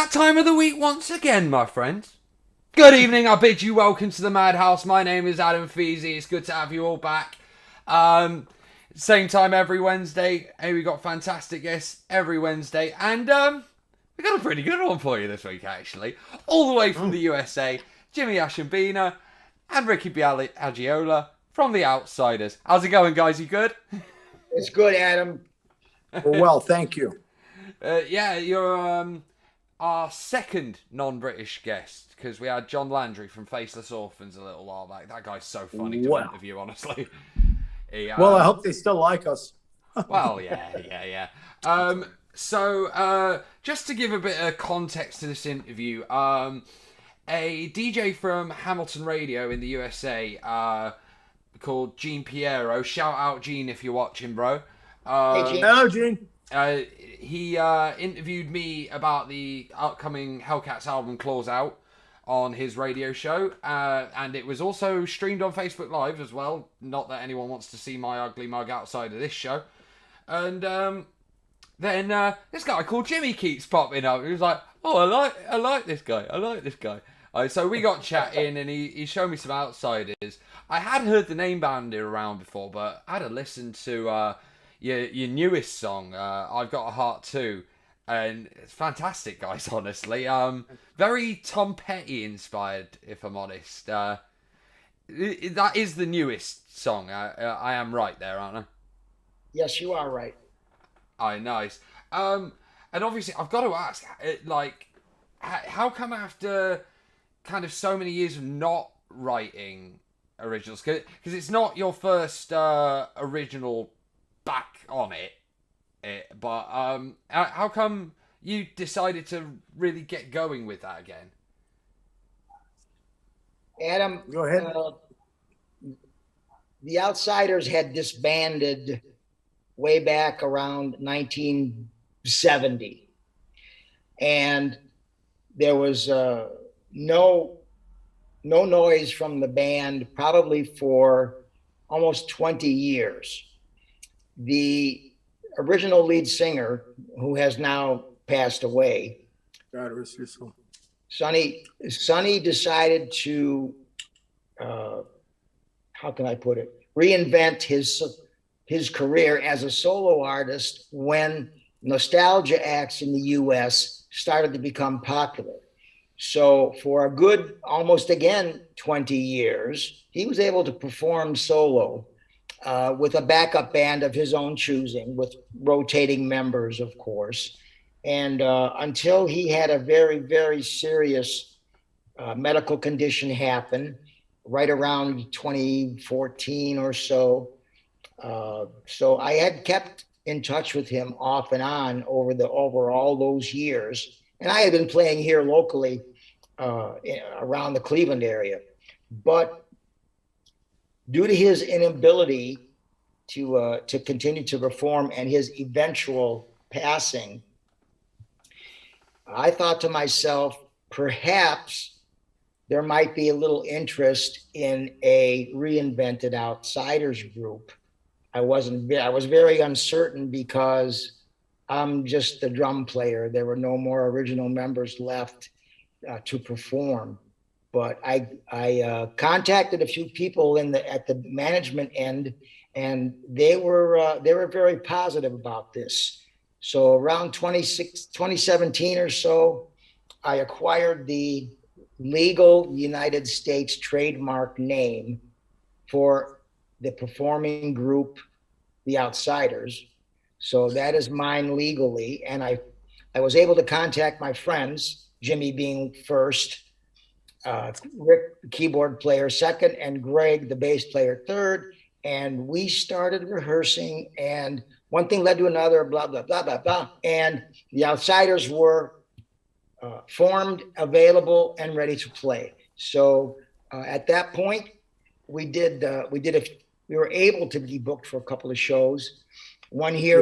that time of the week once again, my friends. Good evening, I bid you welcome to the Madhouse. My name is Adam Feasy. It's good to have you all back. Same time every Wednesday. Hey, we got fantastic guests every Wednesday. And we got a pretty good one for you this week, actually. All the way from the USA, Jimmy Aschenbener and Ricky Biagiola from The Outsiders. How's it going, guys? You good? It's good, Adam. Well, thank you. Yeah, you're our second non-British guest, because we had John Landry from Faceless Orphans a little while back. That guy's so funny to interview, honestly. Well, I hope they still like us. Well, yeah. So, just to give a bit of context to this interview, a DJ from Hamilton Radio in the USA called Gene Piero. Shout out, Gene, if you're watching, bro. Hey, Gene. Hello, Gene. He interviewed me about the upcoming Hellcats album Claws Out on his radio show, and it was also streamed on Facebook Live as well. Not that anyone wants to see my ugly mug outside of this show. And then this guy called Jimmy keeps popping up. He was like, "Oh, I like this guy. I like this guy." So we got chatting, and he showed me some Outsiders. I had heard the name bandied around before, but I had to listen to your newest song, I've Got a Heart Too, and it's fantastic, guys, honestly. Very Tom Petty inspired, if I'm honest. That is the newest song. I am right there, aren't I? Yes, you are right. Aye, nice. And obviously, I've got to ask, how come after kind of so many years of not writing originals, because it's not your first original back on it, but how come you decided to really get going with that again? Adam, Go ahead. The Outsiders had disbanded way back around 1970. And there was no noise from the band probably for almost 20 years. The original lead singer, who has now passed away, Sonny decided to, how can I put it, reinvent his career as a solo artist when nostalgia acts in the US started to become popular. So for a good, almost again, 20 years, he was able to perform solo with a backup band of his own choosing, with rotating members, of course. And until he had a very, very serious medical condition happen right around 2014 or so. So I had kept in touch with him off and on over all those years. And I had been playing here locally around the Cleveland area. But due to his inability to continue to perform and his eventual passing, I thought to myself, perhaps there might be a little interest in a reinvented Outsiders group. I was very uncertain because I'm just the drum player. There were no more original members left to perform. But I contacted a few people at the management end, and they were very positive about this. So around 2017 or so, I acquired the legal United States trademark name for the performing group, The Outsiders. So that is mine legally, and I was able to contact my friends, Jimmy being first, Rik, the keyboard player, second, and Greg, the bass player, third. And we started rehearsing, and one thing led to another, blah, blah, blah, blah, blah. And the Outsiders were formed, available, and ready to play. So at that point, we were able to be booked for a couple of shows. One here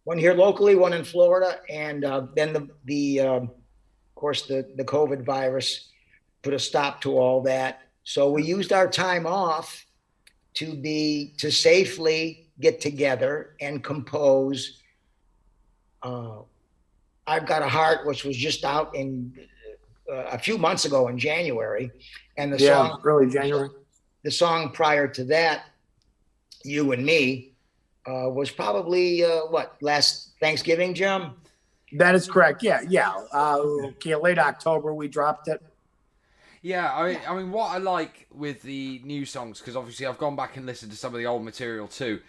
locally, one in Florida, and then of course, the COVID virus put a stop to all that. So we used our time off to safely get together and compose I've Got a Heart, which was just out in a few months ago in January. And the song, early January. The song prior to that, You and Me, was probably last Thanksgiving, Jim? That is correct. Yeah. Late October we dropped it. Yeah, I mean, what I like with the new songs, because obviously I've gone back and listened to some of the old material too.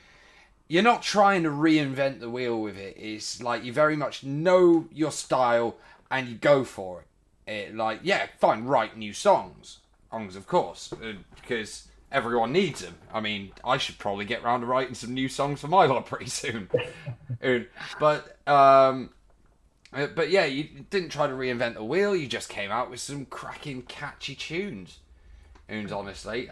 You're not trying to reinvent the wheel with it. It's like you very much know your style and you go for it. Fine, write new songs, of course, because everyone needs them. I mean, I should probably get around to writing some new songs for my lot pretty soon. But yeah, you didn't try to reinvent the wheel. You just came out with some cracking, catchy tunes. Honestly,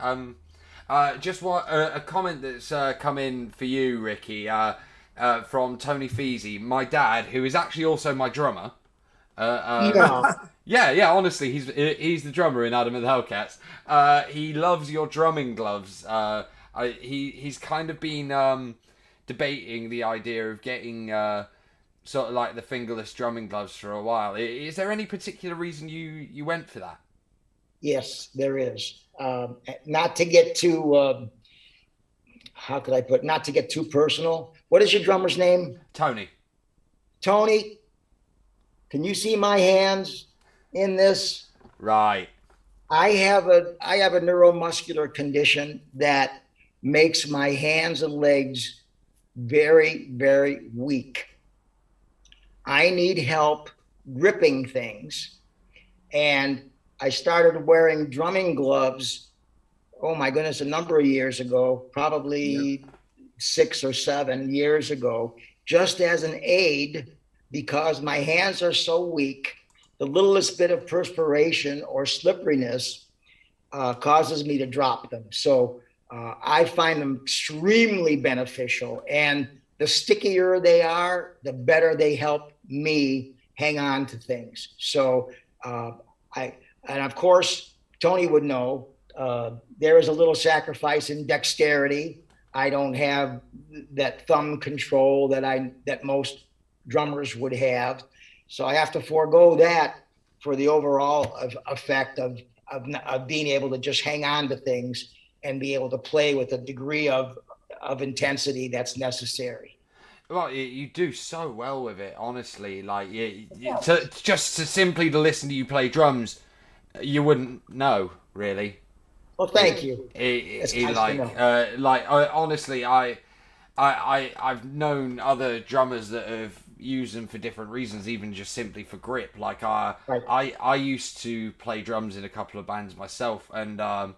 just a comment that's come in for you, Ricky, from Tony Feasy, my dad, who is actually also my drummer. Yeah. Honestly, he's the drummer in Adam and the Hellcats. He loves your drumming gloves. He's kind of been debating the idea of getting sort of like the fingerless drumming gloves for a while. Is there any particular reason you went for that? Yes, there is. Not to get too, not to get too personal. What is your drummer's name? Tony. Tony, can you see my hands in this? Right. I have a neuromuscular condition that makes my hands and legs very, very weak. I need help gripping things. And I started wearing drumming gloves, oh my goodness, a number of years ago, probably 6 or 7 years ago, just as an aid, because my hands are so weak. The littlest bit of perspiration or slipperiness causes me to drop them. So I find them extremely beneficial. And the stickier they are, the better they help me hang on to things. So and of course, Tony would know, there is a little sacrifice in dexterity. I don't have that thumb control that most drummers would have. So I have to forego that for the overall effect of being able to just hang on to things and be able to play with a degree of intensity that's necessary. Well, you do so well with it, honestly. Like, just to simply to listen to you play drums, you wouldn't know, really. Well, thank you. Honestly, I've known other drummers that have used them for different reasons, even just simply for grip. Like, I used to play drums in a couple of bands myself, and I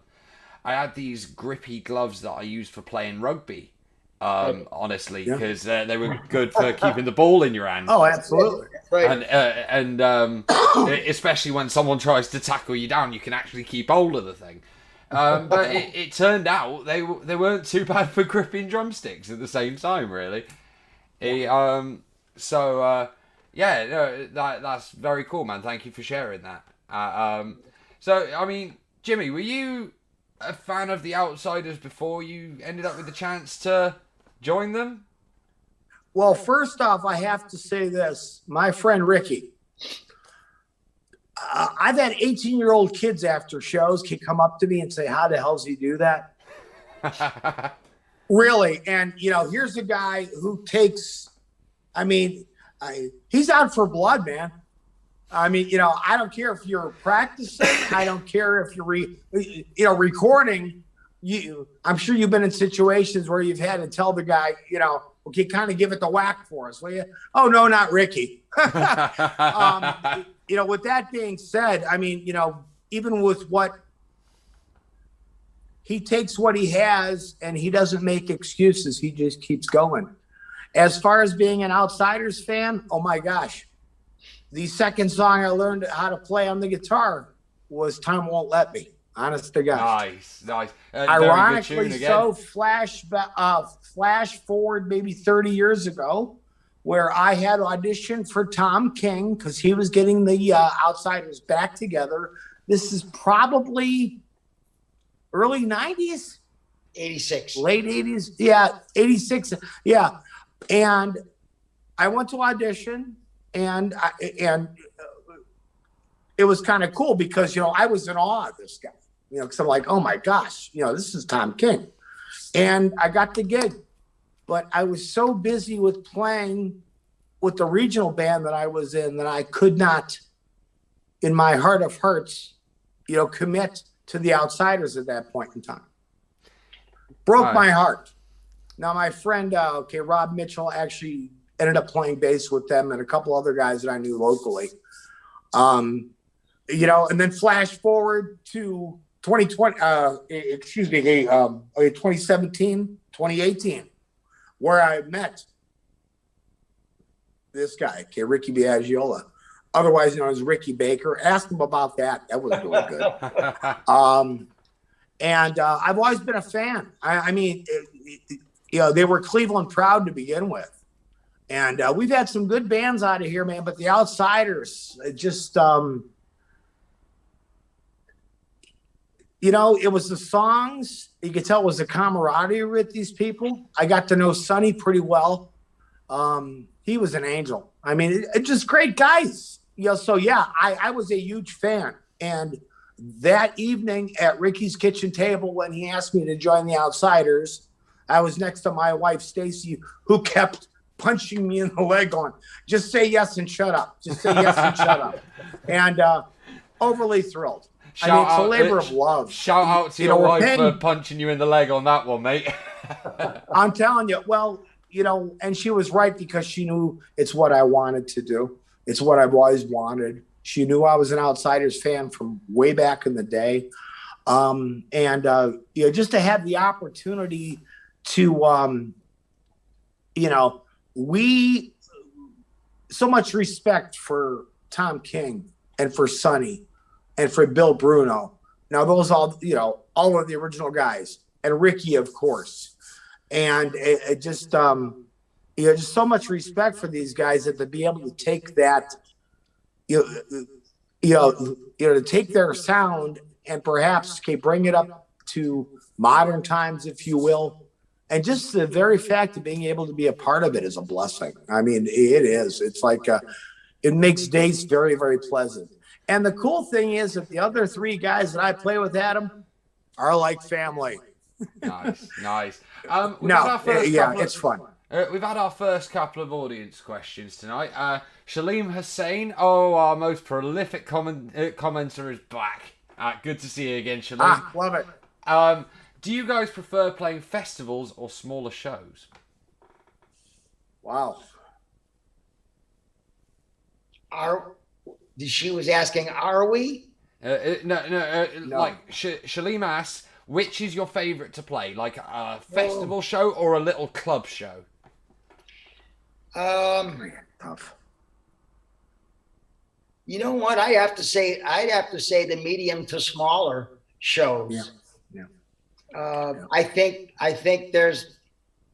had these grippy gloves that I used for playing rugby. Honestly, because they were good for keeping the ball in your hand. Oh, absolutely. Right. And especially when someone tries to tackle you down, you can actually keep hold of the thing. But it turned out they weren't too bad for gripping drumsticks at the same time, really. That's very cool, man. Thank you for sharing that. So, I mean, Jimmy, were you a fan of the Outsiders before you ended up with the chance to join them? Well, first off, I have to say this. My friend Ricky, I've had 18-year-old kids after shows can come up to me and say, how the hell does he do that? Really. And, here's a guy who takes, he's out for blood, man. I don't care if you're practicing. I don't care if you're recording. I'm sure you've been in situations where you've had to tell the guy, okay, kind of give it the whack for us, will you? Oh, no, not Ricky. With that being said, even with what he takes what he has and he doesn't make excuses. He just keeps going. As far as being an Outsiders fan, oh my gosh. The second song I learned how to play on the guitar was Time Won't Let Me. Honest to God. Nice. Ironically so, flash forward maybe 30 years ago, where I had auditioned for Tom King because he was getting the Outsiders back together. This is probably early 90s? 86. Late 80s? Yeah, 86. Yeah. And I went to audition. and it was kind of cool because, you know, I was in awe of this guy, you know, because I'm like, oh my gosh, you know, this is Tom King. And I got the gig, but I was so busy with playing with the regional band that I was in that I could not, in my heart of hearts, you know, commit to the Outsiders at that point in time. Broke my heart. Now, my friend, Rob Mitchell, actually ended up playing bass with them and a couple other guys that I knew locally. You know, and then flash forward to 2018, where I met this guy, Ricky Biagiola, otherwise known as Ricky Baker. Asked him about that. That was really good. And I've always been a fan. I mean, you know, they were Cleveland proud to begin with. And we've had some good bands out of here, man, but the Outsiders, just, you know, it was the songs. You could tell it was a camaraderie with these people. I got to know Sonny pretty well. He was an angel. I mean, just great guys. You know, so yeah, I was a huge fan. And that evening at Ricky's kitchen table, when he asked me to join the Outsiders, I was next to my wife, Stacy, who kept punching me in the leg going, just say yes and shut up. Just say yes and shut up. And overly thrilled. I mean, it's a labor of love. Shout out to your wife for punching you in the leg on that one, mate. I'm telling you, well, you know, and she was right because she knew it's what I wanted to do. It's what I've always wanted. She knew I was an Outsiders fan from way back in the day. And, you know, just to have the opportunity to, you know, so much respect for Tom King and for Sonny and for Bill Bruno. Now those all, you know, all of the original guys, and Ricky, of course. And it just, you know, just so much respect for these guys that to be able to take that, you know, to take their sound and perhaps bring it up to modern times, if you will. And just the very fact of being able to be a part of it is a blessing. I mean, it is. It's like, it makes days very, very pleasant. And the cool thing is that the other three guys that I play with, Adam, are like family. Nice. It's fun. We've had our first couple of audience questions tonight. Shaleem Hussain, our most prolific commenter, is back. Good to see you again, Shaleem. Love it. Do you guys prefer playing festivals or smaller shows? Wow. She was asking, are we? No. Like Shaleem asks, which is your favorite to play? Like a festival show or a little club show? Tough. You know what? I'd have to say the medium to smaller shows. Yeah. I think there's,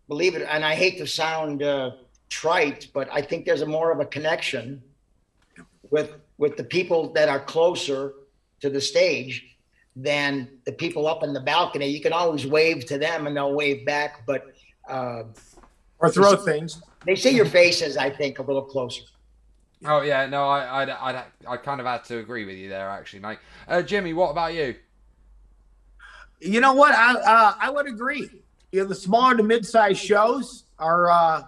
believe it, and I hate to sound trite, but I think there's more of a connection with the people that are closer to the stage than the people up in the balcony. You can always wave to them and they'll wave back, but or throw things. They see your faces, I think, a little closer. Oh yeah, no, I kind of had to agree with you there, actually, mate. Jimmy, what about you? You know what? I would agree. You know, the smaller to mid-sized shows are,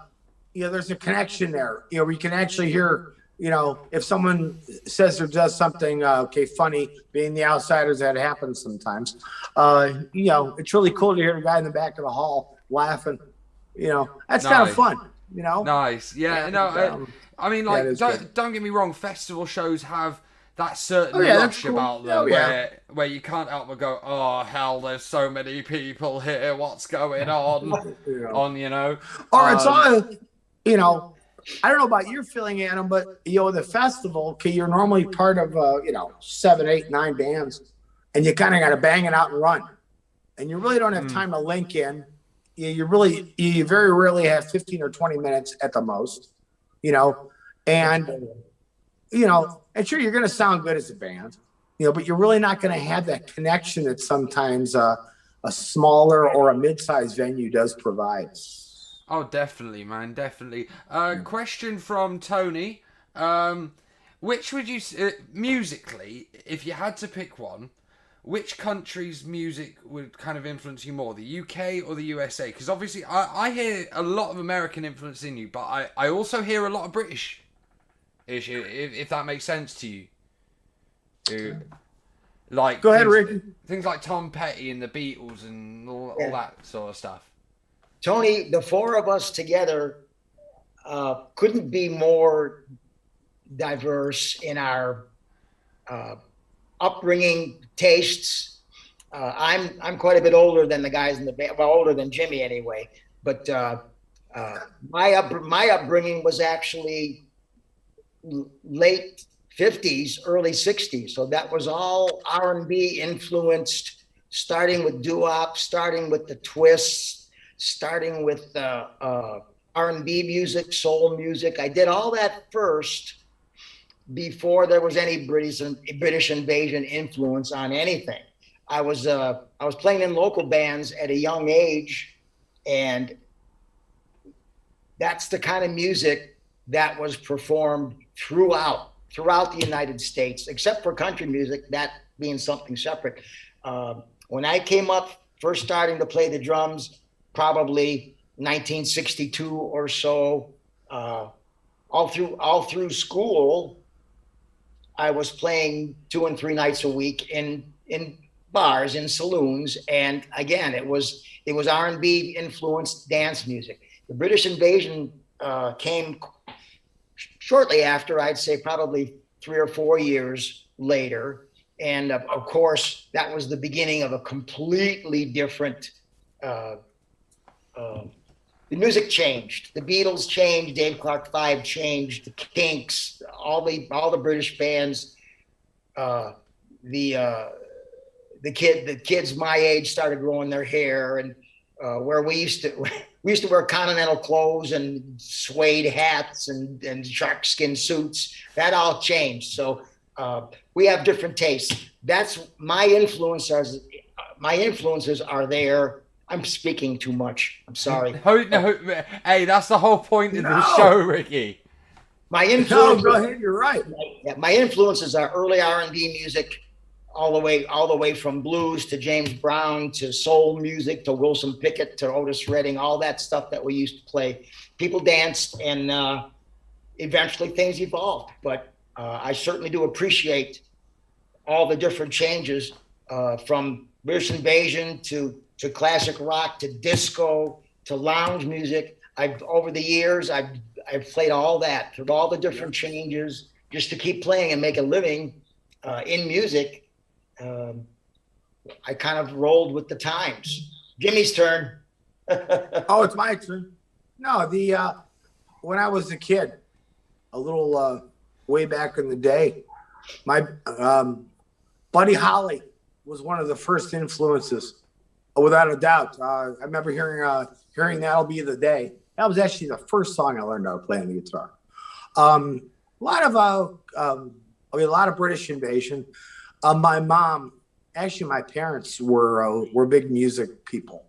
you know, there's a connection there. You know, where you can actually hear, you know, if someone says or does something, funny, being the Outsiders, that happens sometimes. You know, it's really cool to hear the guy in the back of the hall laughing. You know, that's kind of fun. You know, nice. Yeah. No, I mean, like, don't get me wrong. Festival shows have that certain rush about them where you can't help but go, oh hell, there's so many people here. What's going on? You know, or it's all, you know. I don't know about your feeling, Adam, but you know, the festival, okay, you're normally part of, you know, 7, 8, 9 bands, and you kind of got to bang it out and run, and you really don't have time to link in. You very rarely have 15 or 20 minutes at the most, you know, and you know, and sure, you're going to sound good as a band, you know, but you're really not going to have that connection that sometimes a smaller or a mid-sized venue does provide. Oh, definitely, man, definitely. Question from Tony. Which would you musically, if you had to pick one, which country's music would kind of influence you more, the UK or the USA? Because obviously I hear a lot of American influence in you, but I also hear a lot of British, if that makes sense to you. Like, go ahead, Ricky. Things like Tom Petty and the Beatles and all that sort of stuff. Tony, the four of us together couldn't be more diverse in our upbringing, tastes. I'm quite a bit older than the guys in the band, well, older than Jimmy anyway. But my upbringing was actually late 50s, early 60s. So that was all R&B influenced, starting with doo-wop, starting with the twists, starting with R&B music, soul music. I did all that first before there was any British invasion influence on anything. I was playing in local bands at a young age, and that's the kind of music that was performed throughout the United States, except for country music, that being something separate. When I came up, first starting to play the drums, probably 1962 or so, all through school, I was playing 2 and 3 nights a week in bars, in saloons, and again, it was R&B influenced dance music. The British invasion came shortly after, I'd say probably 3 or 4 years later. And of course, that was the beginning of a completely different, the music changed. The Beatles changed, Dave Clark 5 changed, the Kinks, all the British bands, the kids my age started growing their hair, and where we used to wear continental clothes and suede hats and shark skin suits. That all changed. So we have different tastes. That's my influences. My influences are there. I'm speaking too much. I'm sorry. No, hey, that's the whole point of the show, Ricky. My influences. No, go ahead. You're right. My influences are early R&B music, all the way from blues to James Brown to soul music to Wilson Pickett to Otis Redding, all that stuff that we used to play. People danced, and eventually things evolved. But I certainly do appreciate all the different changes, from British invasion to classic rock to disco to lounge music. Over the years, I've played all that through all the different changes just to keep playing and make a living in music. I kind of rolled with the times. Jimmy's turn. Oh, it's my turn. No, when I was a kid, a little way back in the day, my Buddy Holly was one of the first influences, without a doubt. I remember hearing "That'll Be the Day." That was actually the first song I learned how to play on the guitar. A lot of British invasion. My mom, actually, my parents were big music people.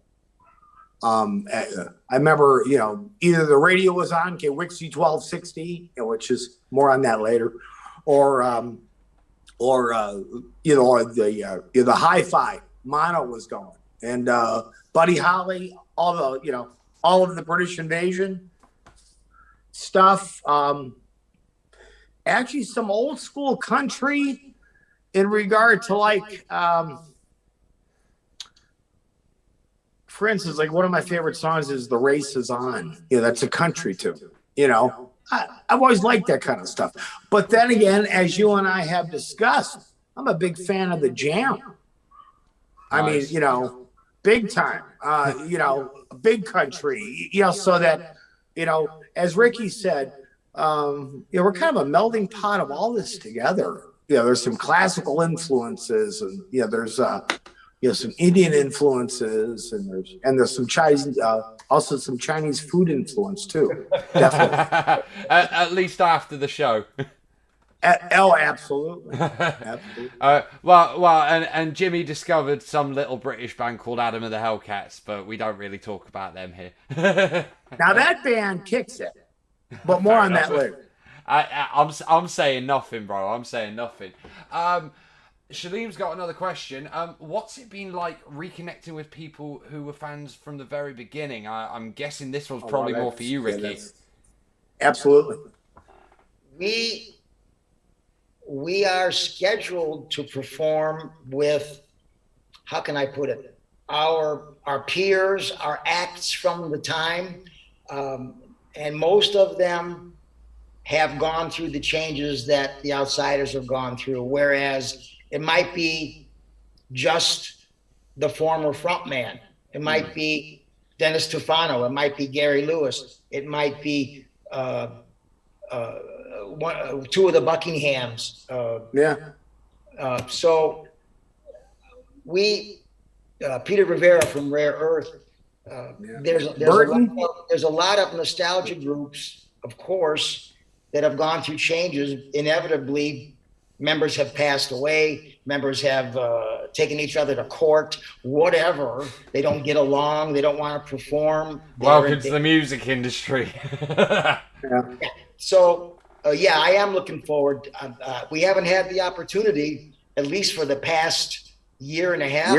I remember, either the radio was on, Wixie 1260, which is more on that later, or the hi-fi mono was going, and Buddy Holly, all of the British invasion stuff. Actually, some old school country. In regard to for instance, one of my favorite songs is "The Race Is On." That's a country tune. I've always liked that kind of stuff. But then again, as you and I have discussed, I'm a big fan of the Jam. Nice. I mean, big time. Big country. So that, as Ricky said, we're kind of a melting pot of all this together. There's some classical influences, and there's some Indian influences, and there's some Chinese, also some Chinese food influence too. Definitely. At least after the show. Absolutely. And Jimmy discovered some little British band called Adam and the Hellcats, but we don't really talk about them here. Now that band kicks it, but more on that later. I'm saying nothing, bro. I'm saying nothing. Shalim's got another question. What's it been like reconnecting with people who were fans from the very beginning? I'm guessing this one's probably more for you, Ricky. Absolutely. We are scheduled to perform with, how can I put it, our peers, our acts from the time, and most of them have gone through the changes that the Outsiders have gone through, whereas it might be just the former frontman. It might be Dennis Tufano. It might be Gary Lewis. It might be two of the Buckinghams. So we, Peter Rivera from Rare Earth. There's a lot of nostalgia groups, of course, that have gone through changes. Inevitably, members have passed away. Members have taken each other to court. Whatever. They don't get along. They don't want to perform. Welcome to the music industry. So, I am looking forward. We haven't had the opportunity, at least for the past year and a half,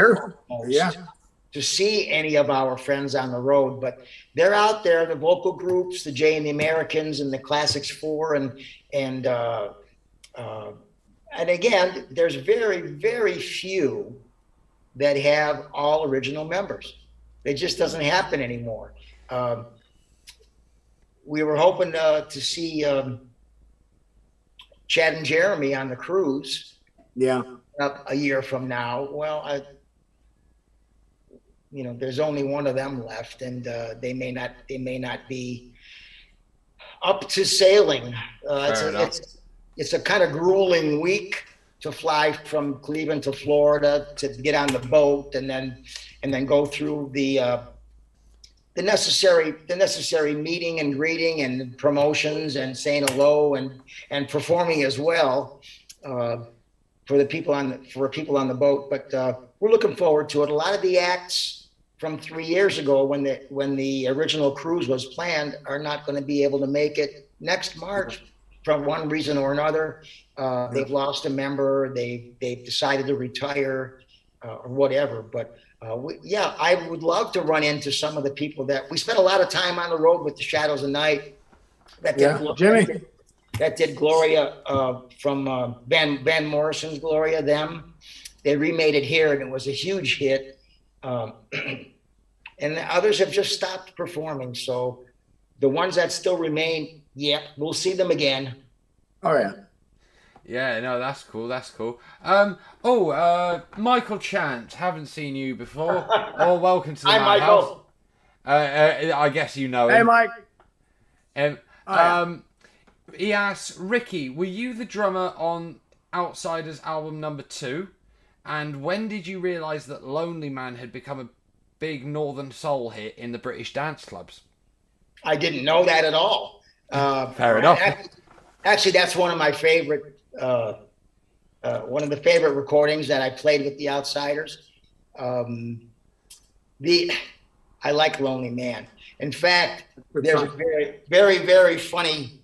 to see any of our friends on the road. But they're out there, the vocal groups, the Jay and the Americans and the Classics 4, and again, there's very, very few that have all original members. It just doesn't happen anymore. We were hoping to see Chad and Jeremy on the cruise. A year from now. Well, there's only one of them left, and they may not be up to sailing. It's a kind of grueling week to fly from Cleveland to Florida to get on the boat and then go through the necessary meeting and greeting and promotions and saying hello and performing as well for people on the boat. But we're looking forward to it. A lot of the acts from 3 years ago when the original cruise was planned are not going to be able to make it next March for one reason or another. They've lost a member. They've decided to retire or whatever. But I would love to run into some of the people that we spent a lot of time on the road with the Shadows of Night. Jimmy. That did Gloria from Van Morrison's Gloria. They remade it here, and it was a huge hit. And the others have just stopped performing. So the ones that still remain, we'll see them again. Oh yeah. Yeah, no, that's cool. That's cool. Michael Chant, haven't seen you before. Welcome to the Madhouse. I guess you know him. Hey, Mike. He asks, Ricky, were you the drummer on Outsiders album number 2? And when did you realise that Lonely Man had become a big Northern Soul hit in the British dance clubs? I didn't know that at all. Fair enough. Actually, that's one of my favorite, one of the favorite recordings that I played with the Outsiders. I like Lonely Man. In fact, there's a very, very, very funny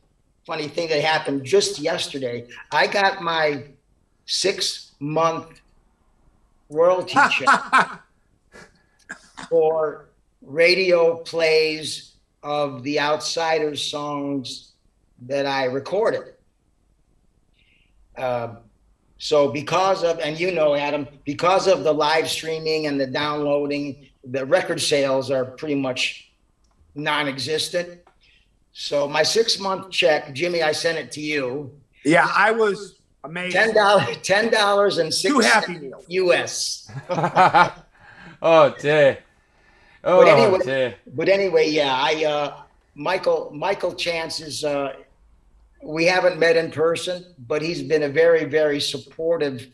thing that happened just yesterday. I got my 6-month royalty check for radio plays of the Outsiders songs that I recorded. So because of, and Adam, because of the live streaming and the downloading, the record sales are pretty much non-existent. So my 6-month check, Jimmy, I sent it to you. Yeah, I was amazed. $10.06 Two Happy Meals. US. Oh dear. But anyway, Michael Chance is, we haven't met in person, but he's been a very, very supportive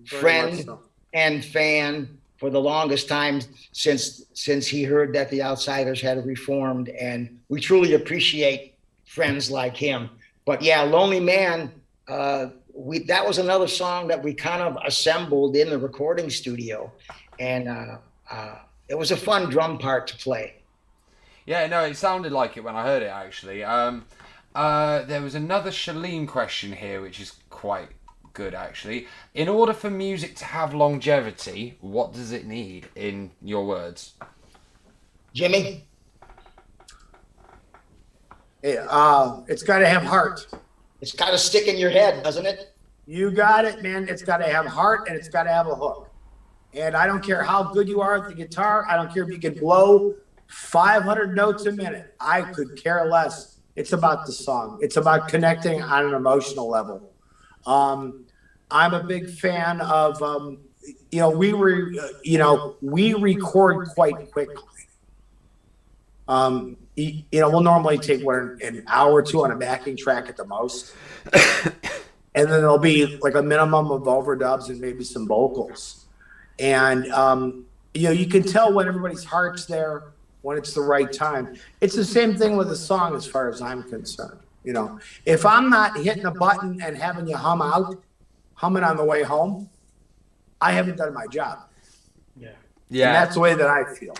friend and fan for the longest time since he heard that the Outsiders had reformed, and we truly appreciate friends like him. But yeah, Lonely Man, that was another song that we kind of assembled in the recording studio, and it was a fun drum part to play. Yeah, no, it sounded like it when I heard it, actually. There was another Shalene question here, which is quite good, actually. In order for music to have longevity, what does it need, in your words? Jimmy? It's got to have heart. It's got to stick in your head, doesn't it? You got it, man. It's got to have heart, and it's got to have a hook. And I don't care how good you are at the guitar. I don't care if you can blow 500 notes a minute. I could care less. It's about the song. It's about connecting on an emotional level. I'm a big fan of, we record quite quickly. We'll normally take an hour or two on a backing track at the most. And then there'll be like a minimum of overdubs and maybe some vocals. And, you can tell when everybody's heart's there, when it's the right time. It's the same thing with a song as far as I'm concerned. If I'm not hitting a button and having you humming on the way home, I haven't done my job. Yeah. And that's the way that I feel.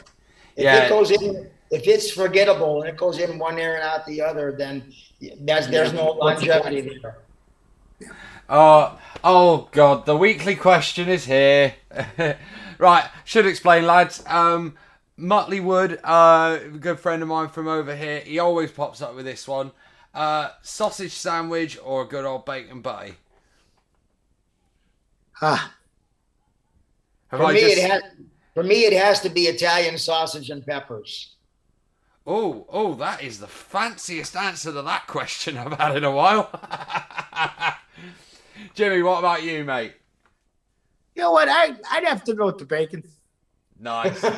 If it's forgettable and it goes in one ear and out the other, then there's no longevity there. Oh God, the weekly question is here. Right, should explain, lads. Muttley Wood, a good friend of mine from over here, he always pops up with this one. Sausage sandwich or a good old bacon butty? For me, it has to be Italian sausage and peppers. Oh, that is the fanciest answer to that question I've had in a while. Jimmy, what about you, mate? You know what? I'd have to go with the bacon. Nice. You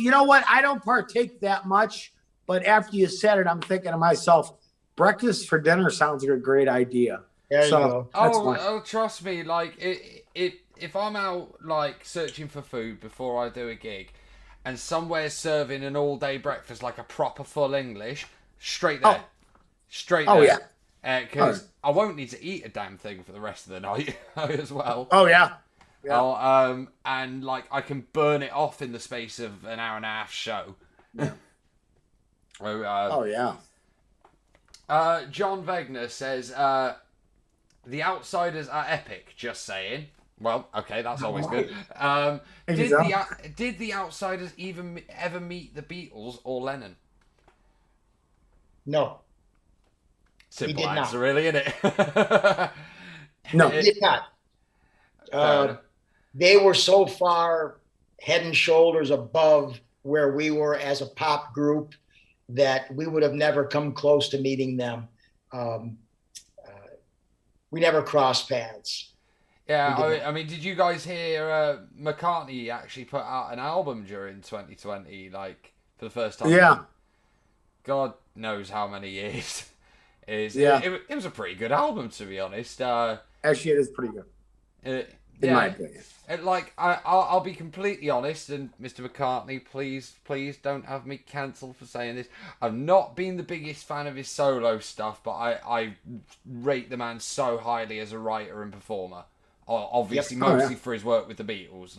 know what? I don't partake that much, but after you said it, I'm thinking to myself, breakfast for dinner sounds like a great idea. There you go. Oh, trust me. Like, if I'm out like searching for food before I do a gig, and somewhere's serving an all-day breakfast like a proper full English, straight there. Straight there. Oh, yeah. Because I won't need to eat a damn thing for the rest of the night as well. Oh, yeah. And like I can burn it off in the space of an hour and a half show. Yeah. John Wegner says, the Outsiders are epic, just saying. Well, okay, that's always good. Did the Outsiders ever meet the Beatles or Lennon? No. Simple answer, really, isn't it? No, he did not. They were so far head and shoulders above where we were as a pop group that we would have never come close to meeting them. We never crossed paths. Yeah, I mean, did you guys hear McCartney actually put out an album during 2020, like, for the first time? Yeah. God knows how many years. It was a pretty good album, to be honest. Actually, it is pretty good. In my opinion. I'll be completely honest, and Mr. McCartney, please don't have me cancelled for saying this. I've not been the biggest fan of his solo stuff, but I rate the man so highly as a writer and performer. Obviously, mostly for his work with the Beatles.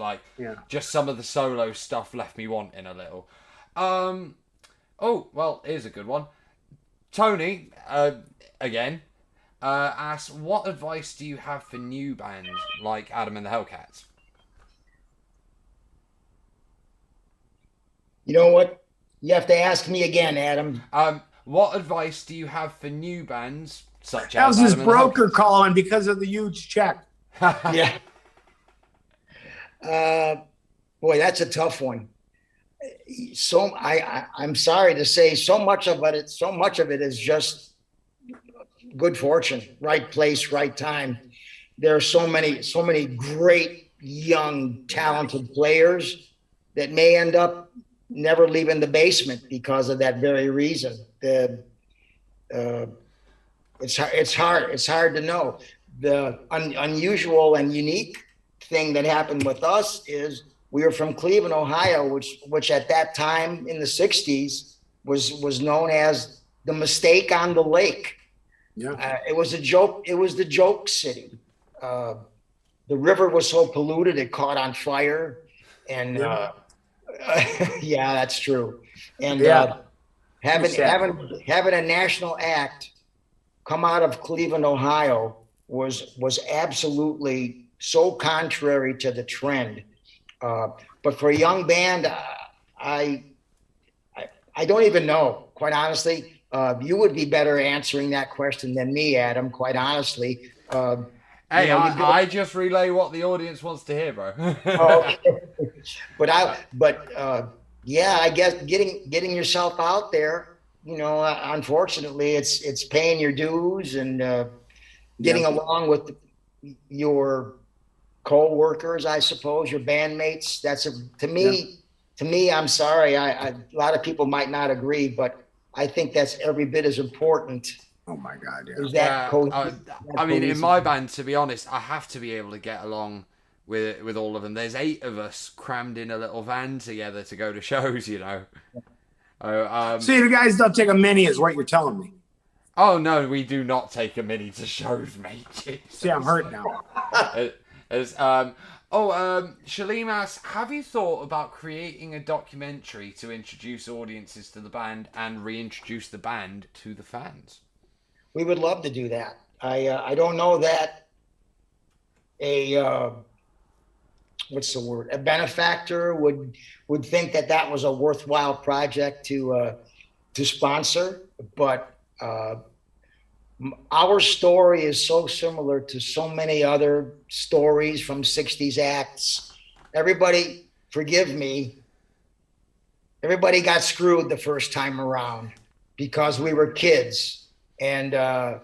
Just some of the solo stuff left me wanting a little. Well, here's a good one. Tony, again, asks, what advice do you have for new bands like Adam and the Hellcats? You know what? You have to ask me again, Adam. What advice do you have for new bands such as That was his broker calling because of the huge check. Yeah. Boy, that's a tough one. So I'm sorry to say, so much of it is just good fortune, right place, right time. There are so many great young talented players that may end up never leaving the basement because of that very reason. It's hard to know. The unusual and unique thing that happened with us is we were from Cleveland, Ohio, which at that time in the 60s was known as the mistake on the lake. Yeah. It was a joke. It was the joke city. The river was so polluted it caught on fire, and yeah, that's true. And having a national act come out of Cleveland, Ohio was absolutely so contrary to the trend. But for a young band, I don't even know, quite honestly. You would be better answering that question than me, Adam, quite honestly. Hey, I just relay what the audience wants to hear, bro. Okay. Yeah, I guess getting yourself out there, unfortunately, it's paying your dues and getting along with your co-workers, I suppose, your bandmates. To me, I'm sorry, a lot of people might not agree, but I think that's every bit as important. Oh my God! I mean, in my band, to be honest, I have to be able to get along with all of them. There's 8 of us crammed in a little van together to go to shows, See, the guys don't take a mini, is what you're telling me. Oh no, we do not take a mini to shows, mate. Jesus. See, I'm hurt now. Shalim asks, have you thought about creating a documentary to introduce audiences to the band and reintroduce the band to the fans? We would love to do that. I don't know that a benefactor would think that was a worthwhile project to sponsor, but our story is so similar to so many other stories from 60s acts. Everybody, forgive me, everybody got screwed the first time around because we were kids. And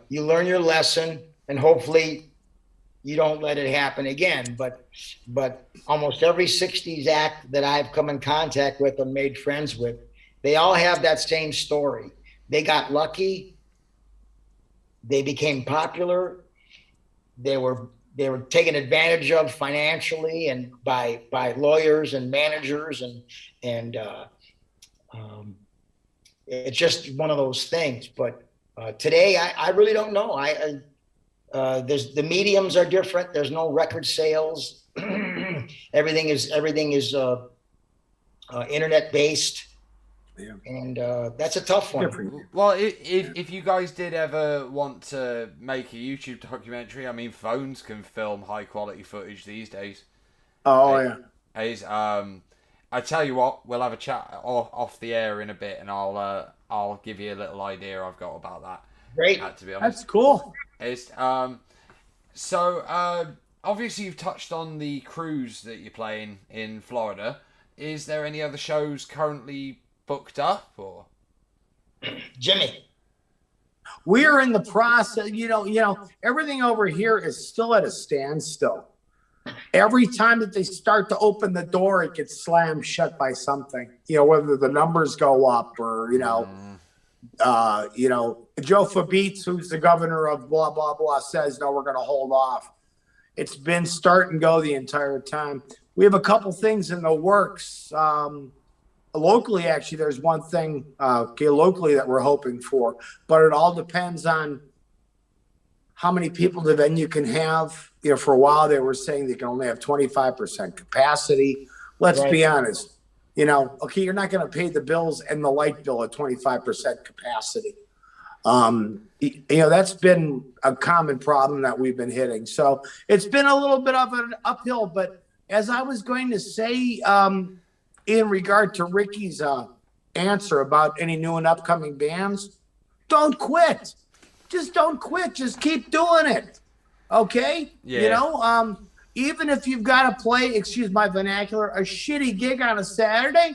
you learn your lesson, and hopefully you don't let it happen again. But almost every 60s act that I've come in contact with and made friends with, they all have that same story. They got lucky. They became popular. They were taken advantage of financially and by lawyers and managers, and it's just one of those things. But today, I really don't know. There's the mediums are different. There's no record sales. everything is internet based. Yeah. And that's a tough one. Well, if you guys did ever want to make a YouTube documentary, I mean, phones can film high quality footage these days. Oh, I tell you what, we'll have a chat off the air in a bit, and I'll give you a little idea I've got about that. Great. To be honest. That's cool. Obviously you've touched on the cruise that you're playing in Florida. Is there any other shows currently booked up, or? Jimmy? We're in the process, everything over here is still at a standstill. Every time that they start to open the door, it gets slammed shut by something, whether the numbers go up or, Joe Fabitz, who's the governor of blah, blah, blah, says, no, we're going to hold off. It's been start and go the entire time. We have a couple things in the works. Locally, actually, there's one thing locally that we're hoping for, but it all depends on how many people the venue can have. For a while they were saying they can only have 25% capacity. Let's be honest. Okay, you're not going to pay the bills and the light bill at 25% capacity. That's been a common problem that we've been hitting. So it's been a little bit of an uphill, but as I was going to say, in regard to Ricky's answer about any new and upcoming bands, don't quit. Just don't quit. Just keep doing it. Okay? Yeah. Even if you've got to play, excuse my vernacular, a shitty gig on a Saturday,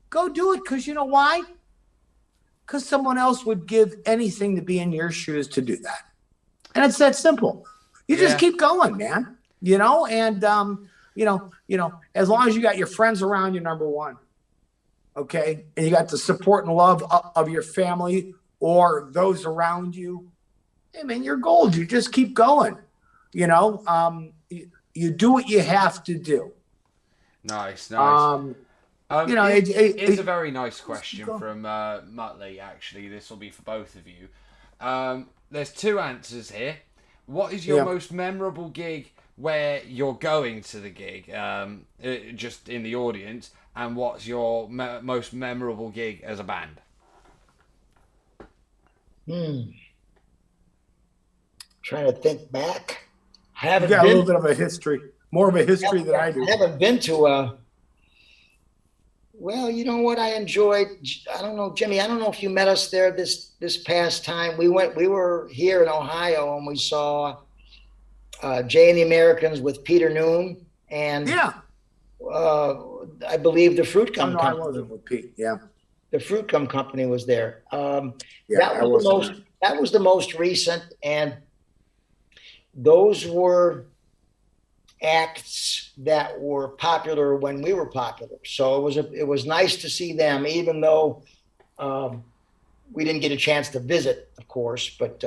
go do it. Because you know why? Because someone else would give anything to be in your shoes to do that. And it's that simple. You just keep going, man. And as long as you got your friends around you, number one, okay, and you got the support and love of your family or those around you, hey, man, you're gold. You just keep going. You do what you have to do. Nice. It's a very nice question from Muttley, actually. This will be for both of you. There's 2 answers here. What is your most memorable gig where you're going to the gig, just in the audience, and what's your most memorable gig as a band? Trying to think back. I haven't got been, a little bit of a history, more of a history than I do. I haven't been to a. Well, you know what I enjoyed? I don't know, Jimmy. I don't know if you met us there this past time. We were here in Ohio and we saw Jay and the Americans with Peter Noon and I believe the Fruit Gum Company. I wasn't with Pete. Yeah, the Fruit Gum Company was there. that was the most recent, and those were acts that were popular when we were popular. So it was nice to see them, even though we didn't get a chance to visit, of course. But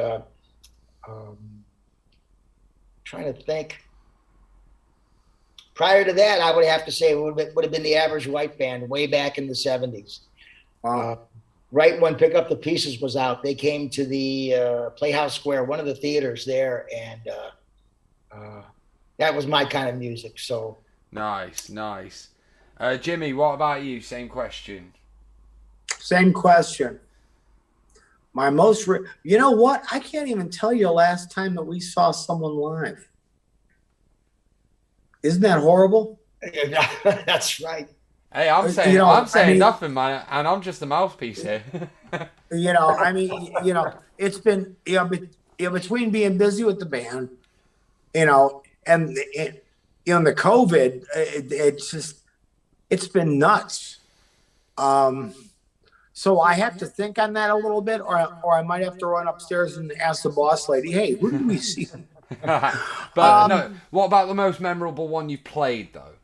trying to think. Prior to that, I would have to say it would have been the Average White Band way back in the 70s. Wow. Right when Pick Up the Pieces was out, they came to the Playhouse Square, one of the theaters there, and that was my kind of music. So nice. Jimmy, what about you? Same question. Same question. My most, you know what? I can't even tell you the last time that we saw someone live. Isn't that horrible? That's right. Hey, I'm saying nothing, man, and I'm just the mouthpiece here. It's been, between being busy with the band, and the COVID, it's been nuts. So I have to think on that a little bit, or I might have to run upstairs and ask the boss lady, hey, who did we see? But no, what about the most memorable one you played, though?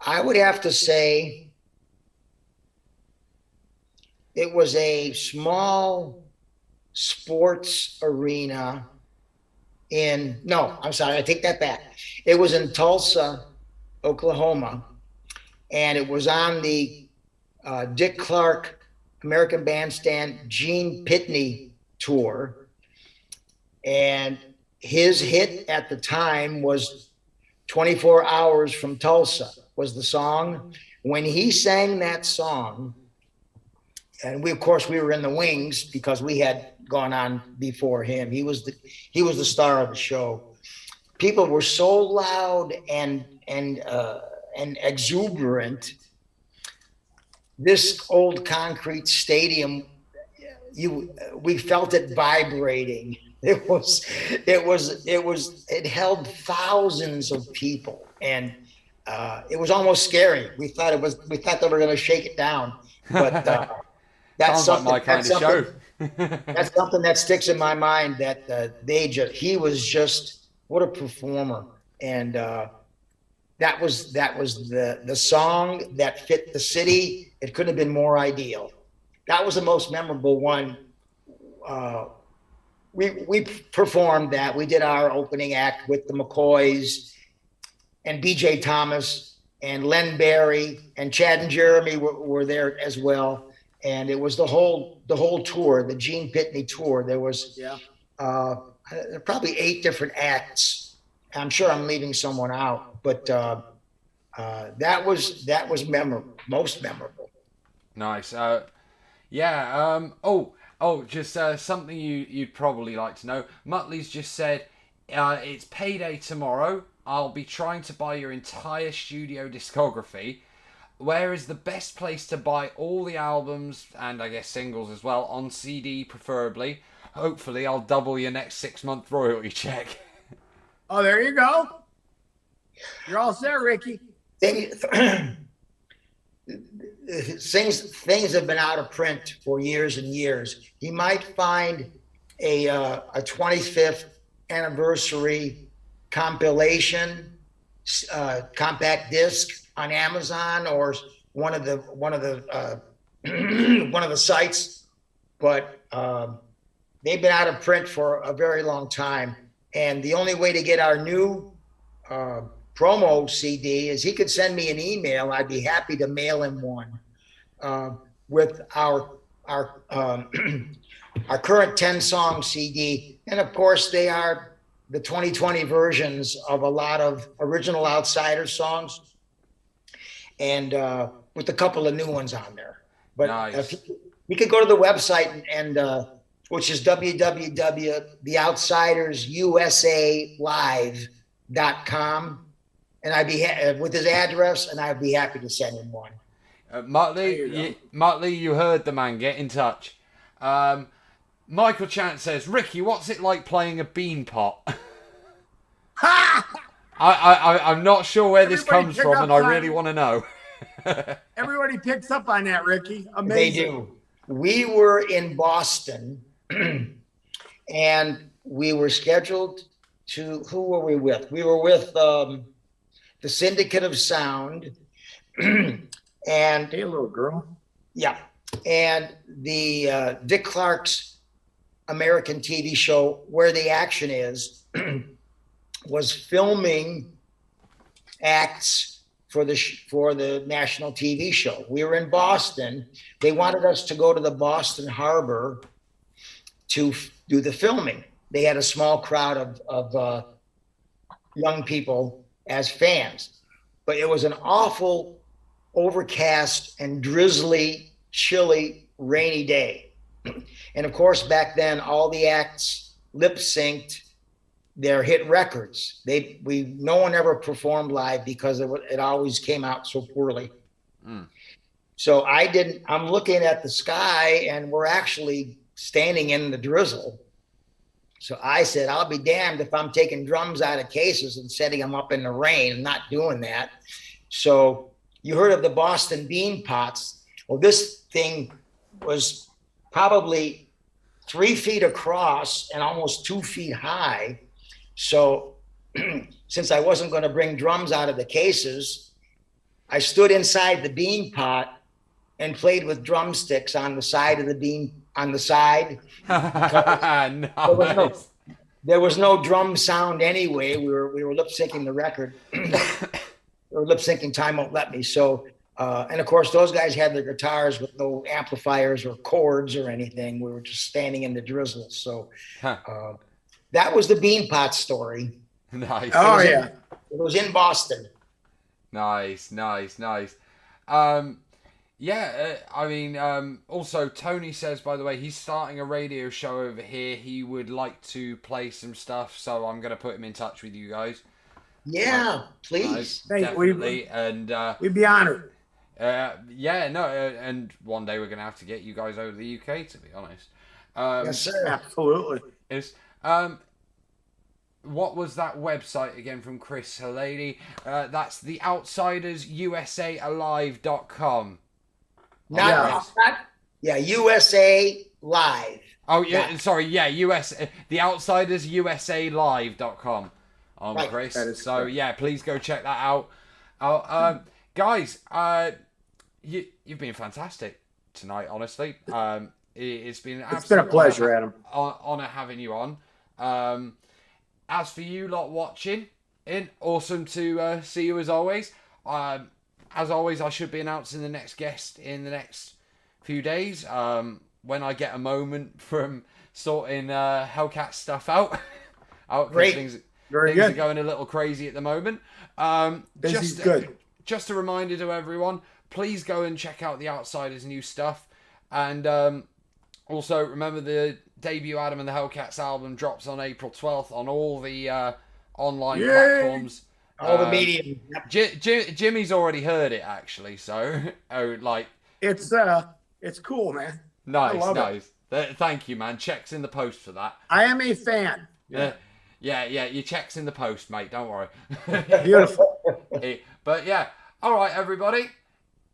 I would have to say it was a small sports arena I take that back. It was in Tulsa, Oklahoma, and it was on the Dick Clark American Bandstand Gene Pitney tour. And his hit at the time was 24 Hours from Tulsa was the song. When he sang that song, and we were in the wings because we had gone on before him. He was the star of the show. People were so loud and exuberant. This old concrete stadium, we felt it vibrating. It held thousands of people, and it was almost scary. We thought they were going to shake it down, but that's sounds like my kind of show. That's something that sticks in my mind. That he was just what a performer, and that was the song that fit the city. It couldn't have been more ideal. That was the most memorable one. We performed that. We did our opening act with the McCoys and B.J. Thomas and Len Berry and Chad and Jeremy were there as well. And it was the whole tour, the Gene Pitney tour. There was probably 8 different acts. I'm sure I'm leaving someone out, but that was memorable, most memorable. Nice. Just something you'd probably like to know. Muttley's just said, it's payday tomorrow. I'll be trying to buy your entire studio discography. Where is the best place to buy all the albums, and I guess singles as well, on CD preferably? Hopefully I'll double your next 6-month royalty check. Oh, there you go. You're all set, Ricky. Things have been out of print for years and years. You might find a 25th anniversary compilation compact disc on Amazon or one of the sites, but they've been out of print for a very long time. And the only way to get our new promo CD is he could send me an email. I'd be happy to mail him one with our current 10-song CD. And of course, they are the 2020 versions of a lot of original Outsiders songs, and with a couple of new ones on there. But nice. You could go to the website and which is www.theoutsiders.usalive.com, and I'd be with his address, and I'd be happy to send him one. Motley, you heard the man. Get in touch. Michael Chant says, Ricky, what's it like playing a bean pot? I'm not sure where this comes from, and I really want to know. Everybody picks up on that, Ricky. Amazing. They do. We were in Boston, and we were scheduled to. Who were we with? We were with the Syndicate of Sound, and hey, little girl. Yeah, and the Dick Clark's American TV show Where the Action Is was filming acts for the national TV show. We were in Boston. They wanted us to go to the Boston Harbor to do the filming. They had a small crowd of young people as fans, but it was an awful, overcast and drizzly, chilly, rainy day. And of course, back then, all the acts lip synced their hit records. No one ever performed live because it always came out so poorly. So I'm looking at the sky, and we're actually standing in the drizzle. So I said, I'll be damned if I'm taking drums out of cases and setting them up in the rain. I'm not doing that. So you heard of the Boston bean pots. Well, this thing was probably 3 feet across and almost 2 feet high. So since I wasn't going to bring drums out of the cases, I stood inside the bean pot and played with drumsticks on the side of the bean, on the side. Nice. There was no drum sound anyway. We were lip syncing the record. Or lip syncing Time Won't Let Me. So, and of course, those guys had their guitars with no amplifiers or chords or anything. We were just standing in the drizzle. So that was the bean pot story. Nice. Oh, yeah. It was in Boston. Nice. Also, Tony says, by the way, he's starting a radio show over here. He would like to play some stuff, so I'm going to put him in touch with you guys. Yeah, please. Definitely. And we'd be honored. And one day we're going to have to get you guys over to the UK, to be honest. Yes, sir. Absolutely. What was that website again from Chris Halady? That's theoutsidersUSAalive.com. USA Live. Oh, yeah, sorry, yeah, theoutsidersUSAalive.com. Right. Chris. So, correct. Yeah, please go check that out. Guys, you've been fantastic tonight, honestly. It's been a pleasure, Adam. Honor having you on. As for you lot watching, awesome to see you as always. As always, I should be announcing the next guest in the next few days. When I get a moment from sorting Hellcat stuff out. Great. Things good. Are going a little crazy at the moment. Good. Just a reminder to everyone, please go and check out The Outsiders' new stuff. And also, remember the debut Adam and the Hellcats album drops on April 12th on all the online platforms. All the media. Jimmy's already heard it, actually. So, it's cool, man. Nice. Thank you, man. Checks in the post for that. I am a fan. Yeah. Your check's in the post, mate. Don't worry. Beautiful. But yeah, all right, everybody.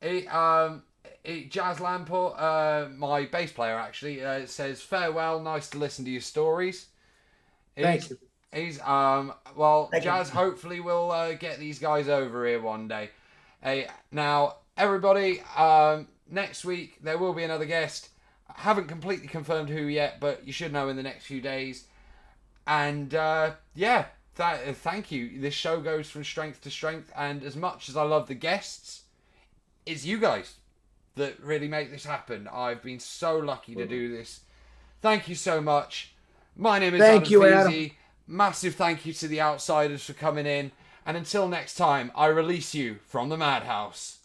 Jazz Lamport, my bass player, actually says farewell. Nice to listen to your stories. Thank you. Thank Jazz. You. Hopefully, we'll get these guys over here one day. Now, everybody. Next week there will be another guest. I haven't completely confirmed who yet, but you should know in the next few days. And thank you. This show goes from strength to strength, and as much as I love the guests, it's you guys that really make this happen. I've been so lucky to do this. Thank you so much. My name is Adam Feasy. Massive thank you to the Outsiders for coming in, and until next time, I release you from the Madhouse.